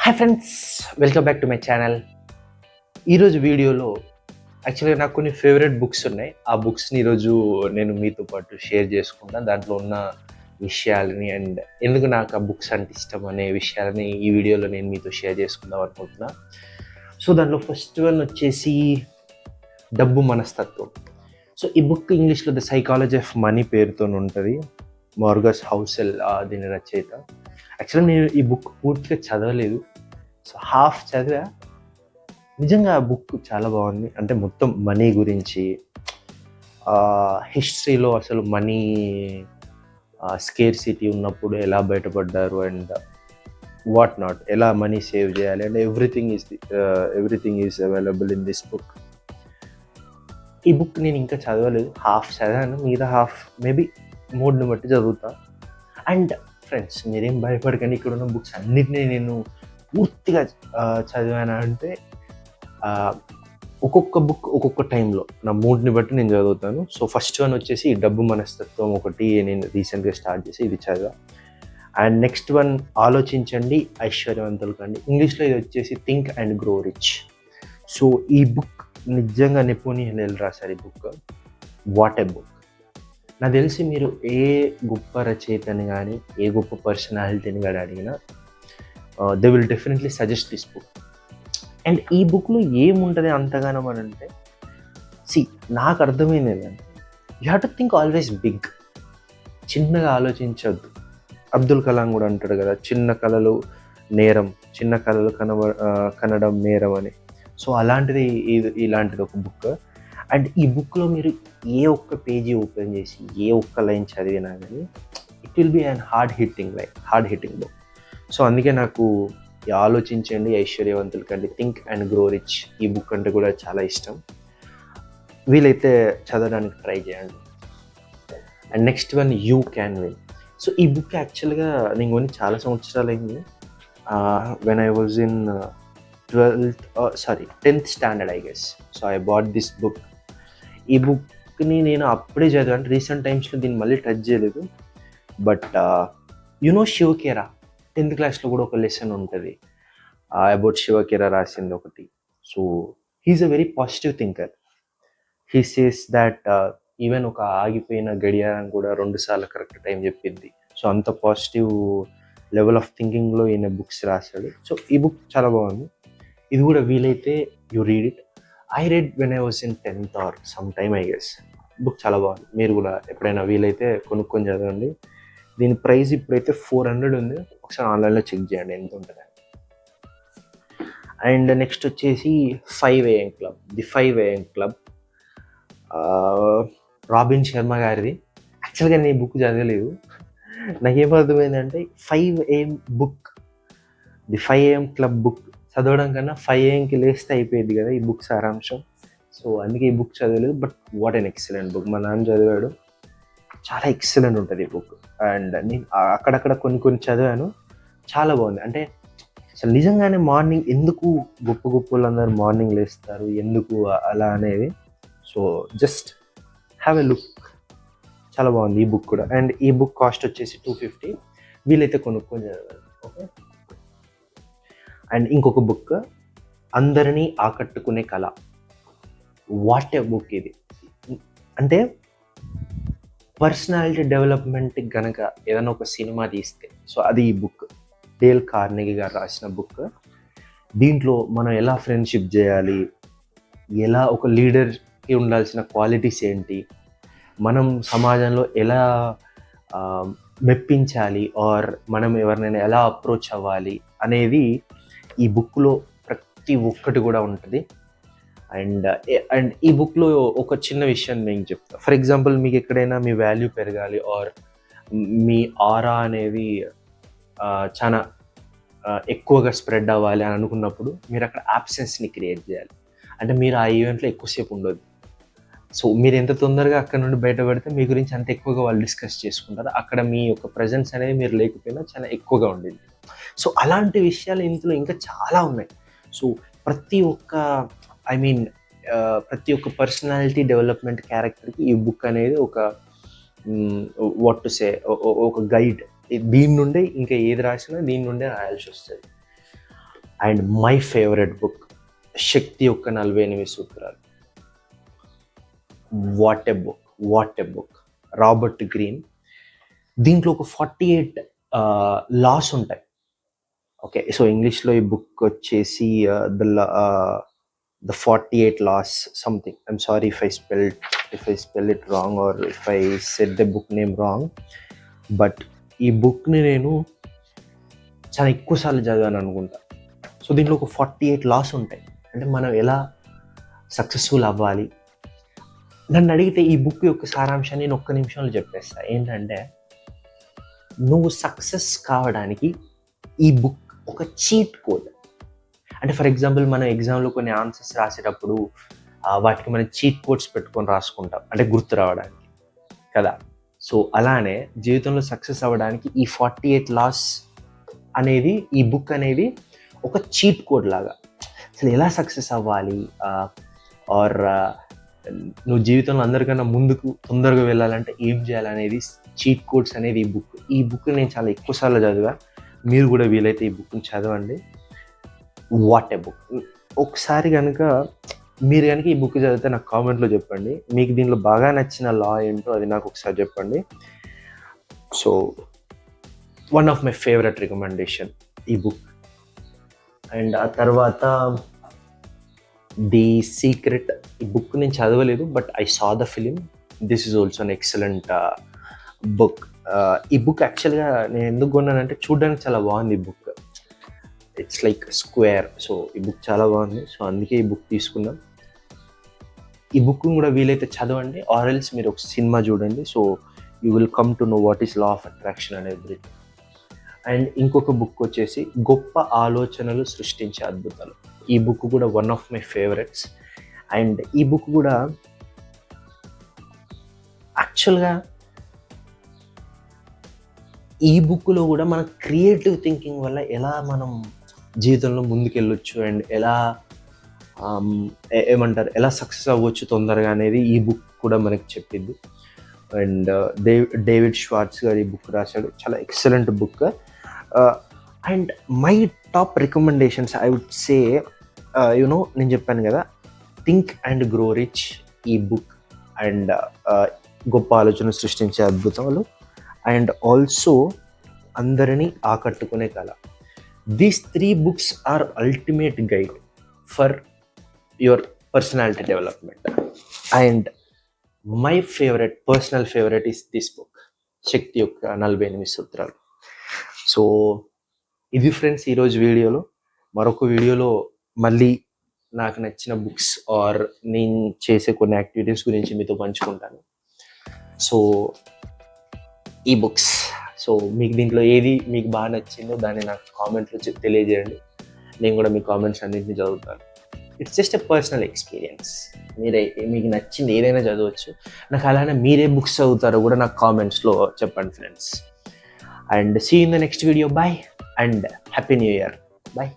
Hi friends, welcome back to my channel. ఈరోజు వీడియోలో యాక్చువల్‌గా నాకు కొన్ని ఫేవరెట్ బుక్స్ ఉన్నాయి. ఆ బుక్స్‌ని ఈరోజు నేను మీతో పాటు షేర్ చేసుకుంటా. దాంట్లో ఉన్న విషయాలని అండ్ ఎందుకు నాకు ఆ బుక్స్ అంటే ఇష్టం అనే విషయాలని ఈ వీడియోలో నేను మీతో షేర్ చేసుకుందాం అనుకుంటున్నా. సో దాంట్లో ఫస్ట్ వన్ వచ్చేసి 'డబ్బు మనస్తత్వం'. సో ఈ బుక్ ఇంగ్లీష్‌లో 'ద సైకాలజీ ఆఫ్ మనీ' పేరుతోని ఉంటది. మార్గస్ హౌసెల్ దీని రచయిత. యాక్చువల్‌గా నేను ఈ బుక్ పూర్తిగా చదవలేదు. సో హాఫ్ చదివా. నిజంగా ఆ బుక్ చాలా బాగుంది. అంటే మొత్తం మనీ గురించి, హిస్టరీలో అసలు మనీ స్కేర్సిటీ ఉన్నప్పుడు ఎలా బయటపడ్డారు అండ్ వాట్ నాట్, ఎలా మనీ సేవ్ చేయాలి and everything is available in this book. ఈ బుక్ నేను ఇంకా చదవలేదు, హాఫ్ చదివాను, మిగతా హాఫ్ మేబీ మూడ్ని బట్టి చదువుతా. అండ్ ఫ్రెండ్స్, మీరేం భయపడకండి, ఇక్కడ ఉన్న బుక్స్ అన్నిటినీ నేను పూర్తిగా చదివాను అంటే ఒక్కొక్క బుక్ ఒక్కొక్క టైంలో నా మూడ్ని బట్టి నేను చదువుతాను. సో ఫస్ట్ వన్ వచ్చేసి 'డబ్బు మనస్తత్వం' ఒకటి నేను రీసెంట్గా స్టార్ట్ చేసి ఇది చదివా. అండ్ నెక్స్ట్ వన్ 'ఆలోచించండి ఐశ్వర్యవంతులు కండి'. ఇంగ్లీష్లో ఇది వచ్చేసి 'think and grow rich'. So ఈ బుక్ నిజంగా నెపోలియన్ హిల్ రాశారు ఈ బుక్. What a book. నాకు తెలిసి మీరు ఏ గొప్ప రచయితని కానీ ఏ గొప్ప పర్సనాలిటీని కానీ అడిగినా they will definitely suggest this book. And ఈ బుక్లో ఏముంటుంది అంతగానం అని అంటే, నాకు అర్థమైంది ఏంటంటే, you have to think always big. చిన్నగా ఆలోచించొద్దు. అబ్దుల్ కలాం కూడా అంటాడు కదా, చిన్న కళలు నేరం, చిన్న కళలు కనడం నేరం అని. సో అలాంటిది ఇలాంటిది ఒక బుక్. అండ్ ఈ బుక్లో మీరు ఏ ఒక్క పేజీ ఓపెన్ చేసి ఏ ఒక్క లైన్ చదివినా కానీ it will be and hard hitting book. So అందుకే నాకు ఆలోచించండి ఐశ్వర్యవంతులు కండి, థింక్ అండ్ గ్రో రిచ్ ఈ బుక్ అంటే కూడా చాలా ఇష్టం. వీలైతే చదవడానికి ట్రై చేయండి. And next one 'you can win'. So ఈ బుక్ యాక్చువల్గా నేను కొని చాలా సంవత్సరాలు అయింది. When I was in 10th standard I guess. So I bought this book. ఈ బుక్ని నేను అప్పుడే చదివాను, రీసెంట్ టైమ్స్లో దీన్ని మళ్ళీ టచ్ చేయలేదు. బట్ శివకేరా 10th క్లాస్లో కూడా ఒక లెసన్ ఉంటుంది అబౌట్ శివకేరా రాసింది ఒకటి. So he is a very positive thinker. He says that even ఒక ఆగిపోయిన గడియారం కూడా 2 సార్లు కరెక్ట్ టైం చెప్పింది. సో అంత పాజిటివ్ లెవెల్ ఆఫ్ థింకింగ్లో ఈయన బుక్స్ రాశాడు. సో ఈ బుక్ చాలా బాగుంది. ఇది కూడా వీలైతే you read it. I read when I was in 10th or some time I guess. Book చాలా బాగుంది. మీరు కూడా ఎప్పుడైనా వీలైతే కొనుక్కొని చదవండి. దీని ప్రైస్ ఇప్పుడైతే 400 ఉంది. ఒకసారి ఆన్లైన్లో చెక్ చేయండి ఎంత ఉంటుంది. అండ్ నెక్స్ట్ వచ్చేసి 5 AM club. The 5 AM club robin Sharma గారిది. యాక్చువల్గా నేను ఈ బుక్ చదవలేదు. నాకేమర్థమైందంటే 5 AM book, the 5 AM club book చదవడం కన్నా 5 AMకి లేస్తే అయిపోయింది కదా ఈ బుక్ సారాంశం. సో అందుకే ఈ బుక్ చదవలేదు. But what an excellent book. మా నాన్న చదివాడు, చాలా ఎక్సలెంట్ ఉంటుంది ఈ బుక్. అండ్ నేను అక్కడక్కడ కొన్ని చదివాను, చాలా బాగుంది. అంటే అసలు నిజంగానే మార్నింగ్ ఎందుకు గొప్ప వాళ్ళందరూ మార్నింగ్ లేస్తారు, ఎందుకు అలా అనేది. So just have a look. చాలా బాగుంది ఈ బుక్ కూడా. అండ్ ఈ బుక్ కాస్ట్ వచ్చేసి 250. వీలైతే కొనుక్కొని చదవాలి. ఓకే. అండ్ ఇంకొక బుక్ 'అందరినీ ఆకట్టుకునే కళ'. వాట్ ఏ బుక్ ఇది. అంటే పర్సనాలిటీ డెవలప్మెంట్కి గనక ఏదైనా ఒక సినిమా తీస్తే సో అది ఈ బుక్. డేల్ కార్నెగీ గారు రాసిన బుక్. దీంట్లో మనం ఎలా ఫ్రెండ్షిప్ చేయాలి, ఎలా ఒక లీడర్కి ఉండాల్సిన క్వాలిటీస్ ఏంటి, మనం సమాజంలో ఎలా మెప్పించాలి ఆర్ మనం ఎవరినైనా ఎలా అప్రోచ్ అవ్వాలి అనేది ఈ బుక్లో ప్రతి ఒక్కటి కూడా ఉంటుంది. అండ్ ఈ బుక్లో ఒక చిన్న విషయం నేను చెప్తాను. ఫర్ ఎగ్జాంపుల్, మీకు ఎక్కడైనా మీ వాల్యూ పెరగాలి ఆర్ మీ ఆరా అనేది చాలా ఎక్కువగా స్ప్రెడ్ అవ్వాలి అని అనుకున్నప్పుడు మీరు అక్కడ యాబ్సెన్స్ని క్రియేట్ చేయాలి. అంటే మీరు ఆ ఈవెంట్లో ఎక్కువసేపు ఉండదు. సో మీరు ఎంత తొందరగా అక్కడ నుండి బయటపడితే మీ గురించి అంత ఎక్కువగా వాళ్ళు డిస్కస్ చేసుకుంటారు. అక్కడ మీ యొక్క ప్రజెన్స్ అనేది మీరు లేకపోయినా చాలా ఎక్కువగా ఉండింది. సో అలాంటి విషయాలు ఇందులో ఇంకా చాలా ఉన్నాయి. సో ప్రతి ఒక్క పర్సనాలిటీ డెవలప్మెంట్ క్యారెక్టర్కి ఈ బుక్ అనేది ఒక వాట్ టు సే ఒక గైడ్. దీని నుండే ఇంకా ఏది రాసినా దీని నుండే రాయాల్సి వస్తుంది. అండ్ మై ఫేవరెట్ బుక్ శక్తి యొక్క 48 సూత్రాలు. What a book. Robert green. దీంట్లో ఒక 48 లాస్ ఉంటాయి. ఓకే, సో ఇంగ్లీష్లో ఈ బుక్ వచ్చేసి the 48 laws something. I'm sorry if I spell it wrong or if I said the book name wrong. But ఈ బుక్ని నేను చాలా ఎక్కువసార్లు చదివాను అనుకుంటా. సో దీంట్లో ఒక 48 లాస్ ఉంటాయి. అంటే మనం ఎలా సక్సెస్ఫుల్ అవ్వాలి. నన్ను అడిగితే ఈ బుక్ యొక్క సారాంశాన్ని నేను ఒక్క నిమిషంలో చెప్పేస్తా. ఏంటంటే, నువ్వు సక్సెస్ కావడానికి ఈ బుక్ ఒక చీట్ కోడ్. అంటే ఫర్ ఎగ్జాంపుల్ మనం ఎగ్జామ్లో కొన్ని ఆన్సర్స్ రాసేటప్పుడు వాటికి మనం చీట్ కోడ్స్ పెట్టుకొని రాసుకుంటాం, అంటే గుర్తు రావడానికి కదా. సో అలానే జీవితంలో సక్సెస్ అవ్వడానికి ఈ 48 లాస్ అనేది, ఈ బుక్ అనేది ఒక చీట్ కోడ్ లాగా. అసలు ఎలా సక్సెస్ అవ్వాలి, ఆర్ నువ్వు జీవితంలో అందరికన్నా ముందుకు తొందరగా వెళ్ళాలంటే ఏం చేయాలనేది చీట్ కోడ్స్ అనేది ఈ బుక్ నేను చాలా ఎక్కువసార్లు చదివా. మీరు కూడా వీలైతే ఈ బుక్ని చదవండి. What a book. ఒకసారి కనుక మీరు కనుక ఈ బుక్ చదివితే నాకు కామెంట్లో చెప్పండి. మీకు దీనిలో బాగా నచ్చిన లా ఏంటో అది నాకు ఒకసారి చెప్పండి. So one of my favourite recommendation ఈ బుక్. అండ్ ఆ తర్వాత ది సీక్రెట్. ఈ బుక్ నేను చదవలేదు, but I saw the film. This is also an excellent book. ఈ బుక్ యాక్చువల్గా నేను ఎందుకు కొన్నానంటే చూడడానికి చాలా బాగుంది ఈ book. It's like square. So ఈ బుక్ చాలా బాగుంది. సో అందుకే ఈ బుక్ తీసుకున్నాం. ఈ బుక్ కూడా వీలైతే చదవండి, ఆర్ ఎల్స్ మీరు ఒక సినిమా చూడండి. So you will come to know what is law of attraction and everything. And ఇంకొక బుక్ వచ్చేసి గొప్ప ఆలోచనలు సృష్టించే అద్భుతాలు. ఈ బుక్ కూడా one of my favourites. And ఈ బుక్ కూడా యాక్చువల్గా ఈ బుక్లో కూడా మన క్రియేటివ్ థింకింగ్ వల్ల ఎలా మనం జీవితంలో ముందుకెళ్ళొచ్చు అండ్ ఎలా ఎలా సక్సెస్ అవ్వచ్చు తొందరగా అనేది ఈ బుక్ కూడా మనకి చెప్పింది. అండ్ డేవిడ్ షార్ట్స్ గారు ఈ బుక్ రాశాడు. చాలా excellent book. And my top recommendations I would say, నేను చెప్పాను కదా, థింక్ అండ్ గ్రో రిచ్ ఈ బుక్, అండ్ గొప్ప ఆలోచన సృష్టించే అద్భుతాలు, అండ్ ఆల్సో అందరినీ ఆకట్టుకునే కళ. These 3 books are ultimate guide for your personality development. And my personal favourite is this book, శక్తి యొక్క 48 సూత్రాలు. సో ఇది ఫ్రెండ్స్ ఈరోజు వీడియోలో. మరొక వీడియోలో మళ్ళీ నాకు నచ్చిన బుక్స్ ఆర్ నేను చేసే కొన్ని యాక్టివిటీస్ గురించి మీతో పంచుకుంటాను. సో ఈ బుక్స్, సో మీకు దీంట్లో ఏది మీకు బాగా నచ్చిందో దాన్ని నాకు కామెంట్లో తెలియజేయండి. నేను కూడా మీ కామెంట్స్ అన్నింటినీ చదువుతాను. It's just a personal experience. మీకు నచ్చింది ఏదైనా చదవచ్చు. నాకు అలానే మీరే బుక్స్ చదువుతారో కూడా నాకు కామెంట్స్లో చెప్పండి friends. And see in the next video. Bye and happy new year. Bye.